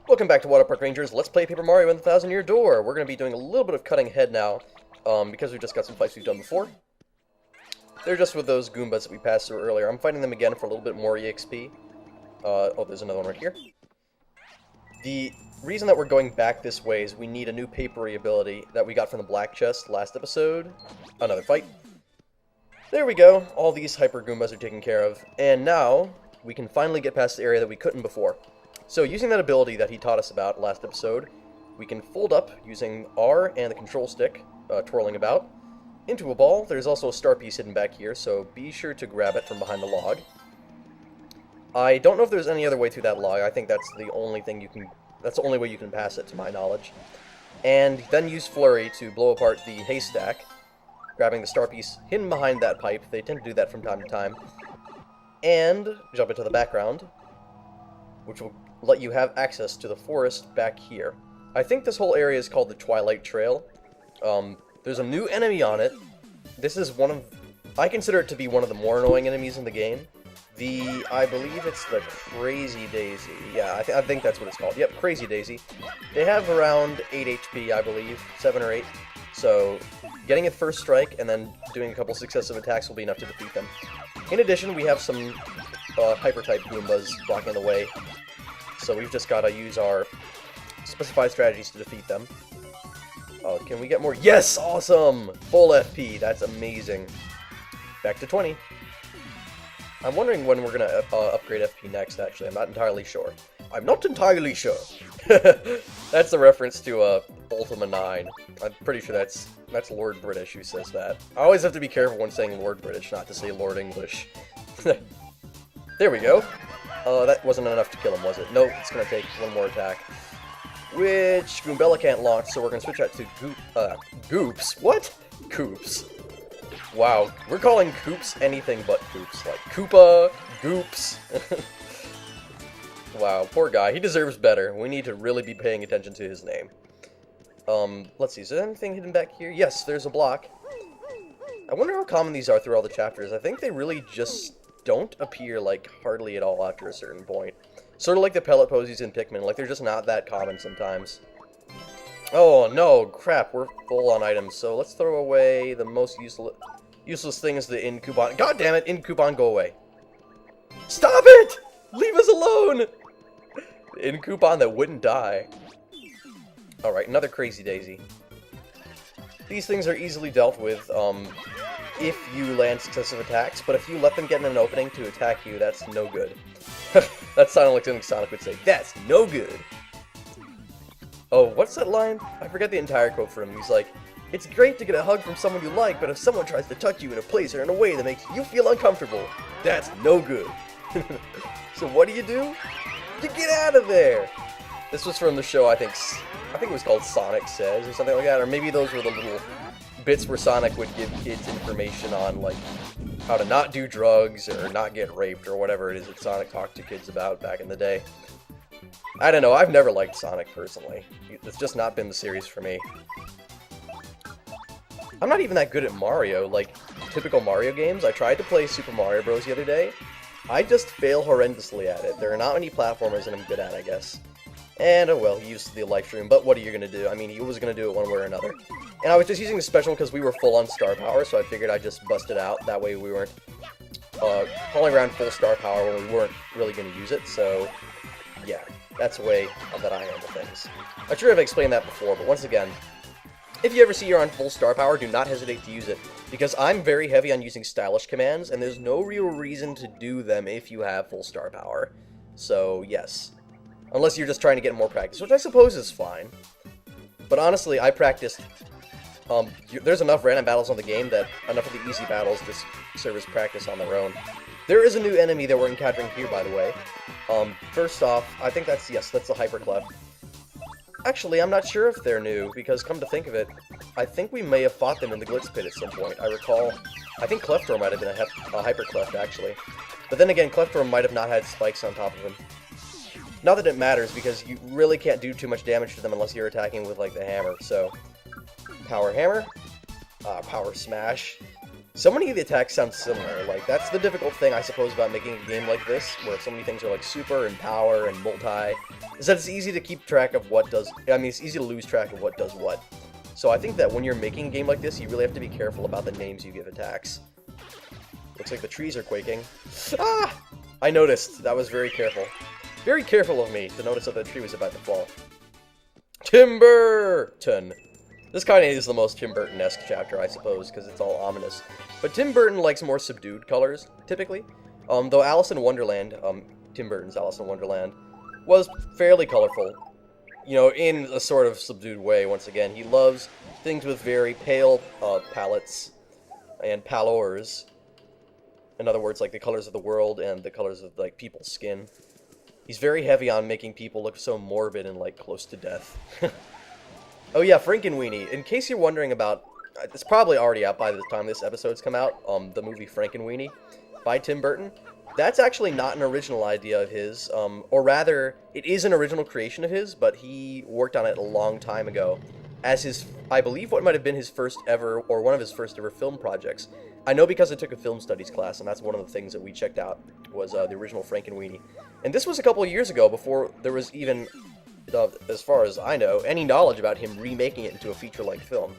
Welcome back to Water Park Rangers. Let's play Paper Mario and the Thousand Year Door. We're going to be doing a little bit of cutting ahead now, because we just got some fights we've done before. They're just with those Goombas that we passed through earlier. I'm fighting them again for a little bit more EXP. Oh, there's another one right here. The reason that we're going back this way is we need a new papery ability that we got from the Black Chest last episode. Another fight. There we go. All these Hyper Goombas are taken care of. And now, we can finally get past the area that we couldn't before. So, using that ability that he taught us about last episode, we can fold up using R and the control stick, twirling about, into a ball. There's also a star piece hidden back here, so be sure to grab it from behind the log. I don't know if there's any other way through that log. I think that's the only thing you can... That's the only way you can pass it, to my knowledge. And then use Flurry to blow apart the haystack, grabbing the star piece hidden behind that pipe. They tend to do that from time to time. And jump into the background, which will let you have access to the forest back here. I think this whole area is called the Twilight Trail. There's a new enemy on it. This is one of... I consider it to be one of the more annoying enemies in the game. I believe it's the Crazy Daisy. Yeah, I think that's what it's called. Yep, Crazy Daisy. They have around 8 HP, I believe. 7 or 8. So, getting a first strike and then doing a couple successive attacks will be enough to defeat them. In addition, we have some Hyper-type Goombas blocking the way. So we've just got to use our specified strategies to defeat them. Oh, can we get more? Yes! Awesome! Full FP. That's amazing. Back to 20. I'm wondering when we're going to upgrade FP next, actually. I'm not entirely sure. I'm not entirely sure. That's a reference to Ultima 9. I'm pretty sure that's Lord British who says that. I always have to be careful when saying Lord British, not to say Lord English. There we go. That wasn't enough to kill him, was it? Nope, it's going to take one more attack. Which Goombella can't launch, so we're going to switch that to Goops. What? Coops. Wow, we're calling Coops anything but Coops. Like Koopa, Goops. Wow, poor guy. He deserves better. We need to really be paying attention to his name. Let's see. Is there anything hidden back here? Yes, there's a block. I wonder how common these are through all the chapters. I think they really just don't appear, like, hardly at all after a certain point. Sort of like the pellet posies in Pikmin. Like, they're just not that common sometimes. Oh, no. Crap. We're full on items. So let's throw away the most useless thing is the Incuban. God damn it. Incuban, go away. Stop it! Leave us alone! Incuban that wouldn't die. Alright, another Crazy Daisy. These things are easily dealt with, if you land successive attacks, but if you let them get in an opening to attack you, that's no good. That sounded like something Sonic would say. That's no good! Oh, what's that line? I forget the entire quote from him. He's like, "It's great to get a hug from someone you like, but if someone tries to touch you in a place or in a way that makes you feel uncomfortable, that's no good." So what do? You get out of there! This was from the show, I think it was called Sonic Says, or something like that, or maybe those were the little bits where Sonic would give kids information on, like, how to not do drugs, or not get raped, or whatever it is that Sonic talked to kids about back in the day. I don't know, I've never liked Sonic, personally. It's just not been the series for me. I'm not even that good at Mario, like, typical Mario games. I tried to play Super Mario Bros. The other day. I just fail horrendously at it. There are not many platformers that I'm good at, I guess. And, oh well, he used the life stream, but what are you going to do? I mean, he was going to do it one way or another. And I was just using the special because we were full on star power, so I figured I'd just bust it out. That way we weren't calling around full star power when we weren't really going to use it, so yeah, that's the way that I handle things. I'm sure I've explained that before, but once again, if you ever see you're on full star power, do not hesitate to use it, because I'm very heavy on using stylish commands, and there's no real reason to do them if you have full star power. So, yes. Unless you're just trying to get more practice, which I suppose is fine. But honestly, I practiced... there's enough random battles on the game that enough of the easy battles just serve as practice on their own. There is a new enemy that we're encountering here, by the way. First off, I think that's the Hyperclef. Actually, I'm not sure if they're new, because come to think of it, I think we may have fought them in the Glitz Pit at some point. I recall, I think Cleftor might have been a Hyperclef, actually. But then again, Cleftor might have not had spikes on top of him. Not that it matters, because you really can't do too much damage to them unless you're attacking with, like, the hammer, so... Power Hammer. Power Smash. So many of the attacks sound similar. Like, that's the difficult thing, I suppose, about making a game like this, where so many things are like super and power and multi, is that it's easy to keep track of what does... I mean, it's easy to lose track of what does what. So I think that when you're making a game like this, you really have to be careful about the names you give attacks. Looks like the trees are quaking. Ah! I noticed. That was very careful. Very careful of me to notice that the tree was about to fall. Tim Burton! This kind of is the most Tim Burton-esque chapter, I suppose, because it's all ominous. But Tim Burton likes more subdued colors, typically. Though Alice in Wonderland, Tim Burton's Alice in Wonderland, was fairly colorful. You know, in a sort of subdued way, once again. He loves things with very pale palettes and pallors. In other words, like the colors of the world and the colors of, like, people's skin. He's very heavy on making people look so morbid and, like, close to death. Oh yeah, Frankenweenie. In case you're wondering about... It's probably already out by the time this episode's come out, the movie Frankenweenie by Tim Burton. That's actually not an original idea of his, or rather, it is an original creation of his, but he worked on it a long time ago as his, I believe what might have been his first ever, or one of his first ever film projects. I know because I took a film studies class, and that's one of the things that we checked out, was the original Frankenweenie. And this was a couple of years ago, before there was even... as far as I know, any knowledge about him remaking it into a feature-length film.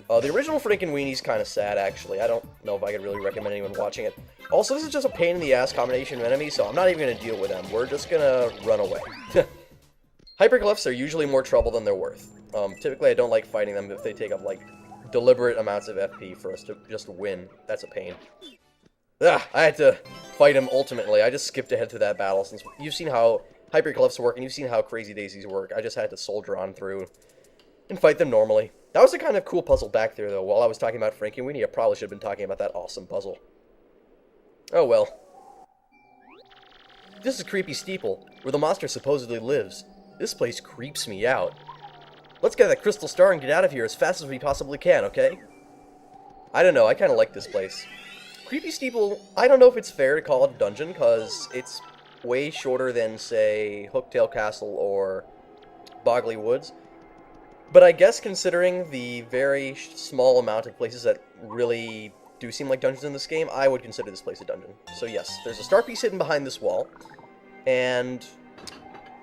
The original Frankenweenie's kind of sad, actually. I don't know if I could really recommend anyone watching it. Also, this is just a pain-in-the-ass combination of enemies, so I'm not even going to deal with them. We're just going to run away. Hyperglyphs are usually more trouble than they're worth. Typically, I don't like fighting them if they take up, like, deliberate amounts of FP for us to just win. That's a pain. I had to fight him ultimately. I just skipped ahead to that battle, since you've seen how Hyperglyphs work, and you've seen how Crazy Daisies work. I just had to soldier on through and fight them normally. That was a kind of cool puzzle back there, though. While I was talking about Frankenweenie, I probably should have been talking about that awesome puzzle. Oh well. This is Creepy Steeple, where the monster supposedly lives. This place creeps me out. Let's get that crystal star and get out of here as fast as we possibly can, okay? I don't know, I kind of like this place. Creepy Steeple, I don't know if it's fair to call it a dungeon, because it's way shorter than, say, Hooktail Castle or Bogley Woods. But I guess considering the very small amount of places that really do seem like dungeons in this game, I would consider this place a dungeon. So yes, there's a star piece hidden behind this wall, and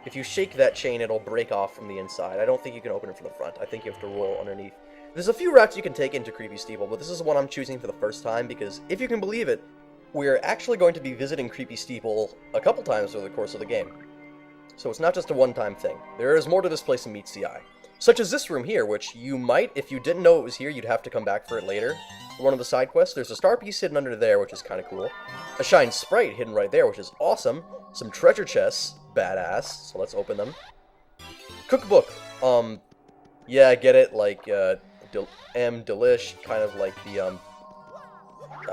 if you shake that chain, it'll break off from the inside. I don't think you can open it from the front. I think you have to roll underneath. There's a few routes you can take into Creepy Steeple, but this is the one I'm choosing for the first time, because if you can believe it, we're actually going to be visiting Creepy Steeple a couple times over the course of the game. So it's not just a one-time thing. There is more to this place than meets the eye. Such as this room here, which you might, if you didn't know it was here, you'd have to come back for it later. For one of the side quests, there's a star piece hidden under there, which is kind of cool. A shine sprite hidden right there, which is awesome. Some treasure chests, badass, so let's open them. Cookbook, yeah, I get it, like, delish, kind of like the,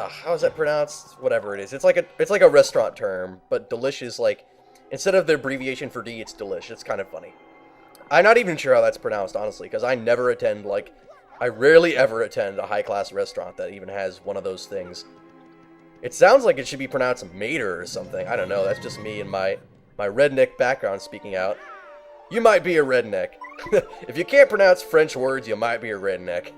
how is that pronounced? Whatever it is. It's like a restaurant term, but delish is like, instead of the abbreviation for D, it's delish. It's kind of funny. I'm not even sure how that's pronounced, honestly, because I rarely ever attend a high-class restaurant that even has one of those things. It sounds like it should be pronounced mater or something. I don't know, that's just me and my redneck background speaking out. You might be a redneck. If you can't pronounce French words, you might be a redneck.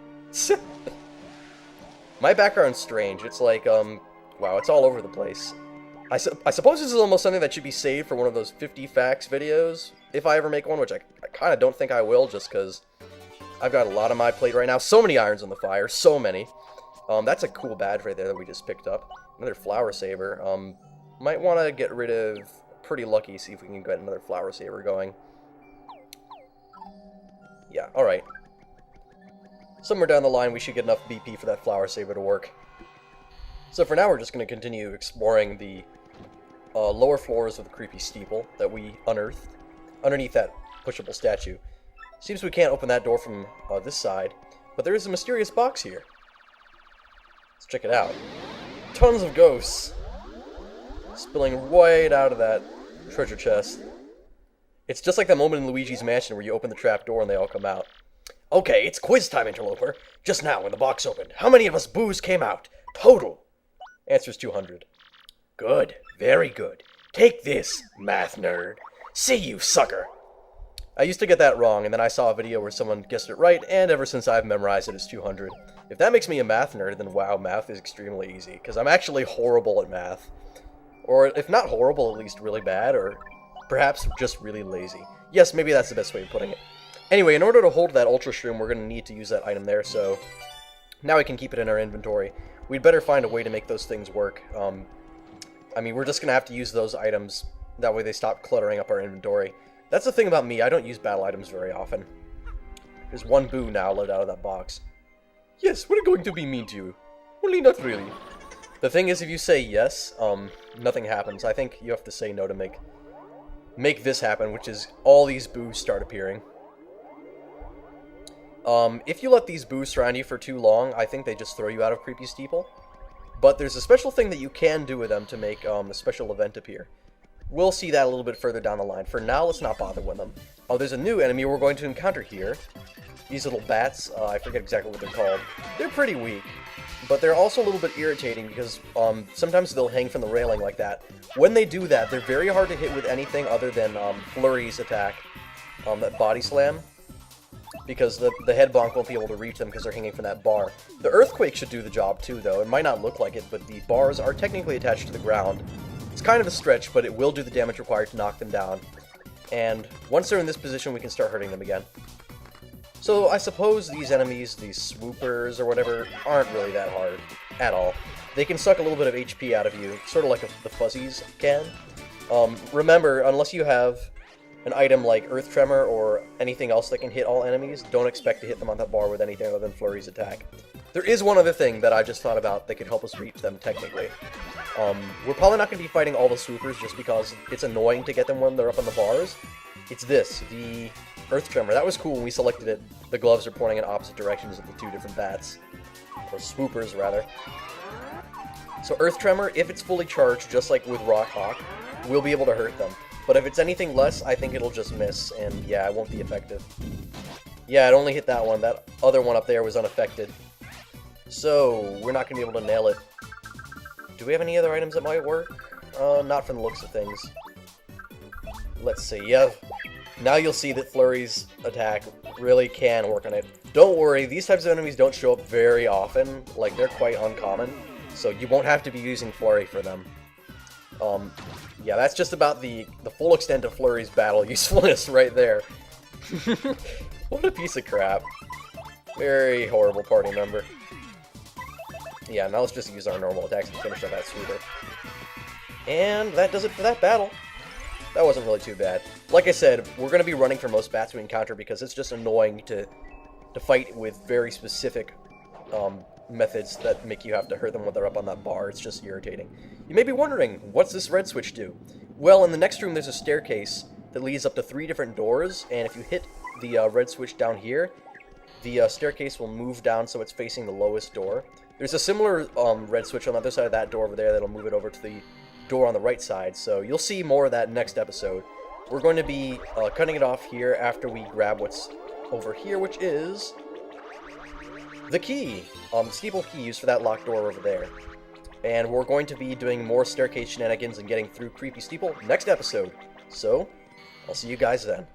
My background's strange. It's like, wow, it's all over the place. I suppose this is almost something that should be saved for one of those 50 facts videos, if I ever make one, which I kind of don't think I will, just because I've got a lot on my plate right now. So many irons on the fire, so many. That's a cool badge right there that we just picked up. Another flower saber. Might want to get rid of Pretty Lucky, see if we can get another flower saber going. Yeah, alright. Somewhere down the line, we should get enough BP for that flower saber to work. So for now, we're just going to continue exploring the lower floors of the Creepy Steeple that we unearthed underneath that pushable statue. Seems we can't open that door from this side, but there is a mysterious box here. Let's check it out. Tons of ghosts spilling right out of that treasure chest. It's just like that moment in Luigi's Mansion where you open the trap door and they all come out. Okay, it's quiz time, interloper. Just now, when the box opened, how many of us boos came out? Total. Answer's 200. Good. Very good. Take this, math nerd. See you, sucker. I used to get that wrong, and then I saw a video where someone guessed it right, and ever since I've memorized it as 200. If that makes me a math nerd, then wow, math is extremely easy, because I'm actually horrible at math. Or if not horrible, at least really bad, or perhaps just really lazy. Yes, maybe that's the best way of putting it. Anyway, in order to hold that Ultra Shroom, we're going to need to use that item there, so now we can keep it in our inventory. We'd better find a way to make those things work. I mean, we're just going to have to use those items, that way they stop cluttering up our inventory. That's the thing about me, I don't use battle items very often. There's one boo now let out of that box. Yes, we're going to be mean to you. Only not really. The thing is, if you say yes, nothing happens. I think you have to say no to make this happen, which is all these boos start appearing. If you let these boos surround you for too long, I think they just throw you out of Creepy Steeple. But there's a special thing that you can do with them to make a special event appear. We'll see that a little bit further down the line. For now, let's not bother with them. Oh, there's a new enemy we're going to encounter here. These little bats, I forget exactly what they're called. They're pretty weak, but they're also a little bit irritating because sometimes they'll hang from the railing like that. When they do that, they're very hard to hit with anything other than Flurry's attack, that body slam, because the head bonk won't be able to reach them because they're hanging from that bar. The earthquake should do the job too, though. It might not look like it, but the bars are technically attached to the ground. It's kind of a stretch, but it will do the damage required to knock them down. And once they're in this position, we can start hurting them again. So I suppose these enemies, these swoopers or whatever, aren't really that hard at all. They can suck a little bit of HP out of you, sort of like the fuzzies can. Remember, unless you have an item like Earth Tremor or anything else that can hit all enemies, don't expect to hit them on that bar with anything other than Flurry's attack. There is one other thing that I just thought about that could help us reach them, technically. We're probably not going to be fighting all the swoopers just because it's annoying to get them when they're up on the bars. It's this, the Earth Tremor. That was cool when we selected it. The gloves are pointing in opposite directions of the two different bats. Or swoopers, rather. So Earth Tremor, if it's fully charged, just like with Rock Hawk, we'll be able to hurt them. But if it's anything less, I think it'll just miss, and yeah, it won't be effective. Yeah, it only hit that one. That other one up there was unaffected. So, we're not going to be able to nail it. Do we have any other items that might work? Not from the looks of things. Let's see, yeah. Now you'll see that Flurry's attack really can work on it. Don't worry, these types of enemies don't show up very often. Like, they're quite uncommon. So you won't have to be using Flurry for them. Yeah, that's just about the full extent of Flurry's battle usefulness right there. What a piece of crap. Very horrible party member. Yeah, now let's just use our normal attacks to finish up that sweeper. And that does it for that battle. That wasn't really too bad. Like I said, we're going to be running for most bats we encounter because it's just annoying to fight with very specific methods that make you have to hurt them when they're up on that bar. It's just irritating. You may be wondering, what's this red switch do? Well, in the next room there's a staircase that leads up to 3 different doors, and if you hit the red switch down here, the staircase will move down so it's facing the lowest door. There's a similar red switch on the other side of that door over there that'll move it over to the door on the right side, so you'll see more of that next episode. We're going to be cutting it off here after we grab what's over here, which is the key, steeple key used for that locked door over there. And we're going to be doing more staircase shenanigans and getting through Creepy Steeple next episode. So, I'll see you guys then.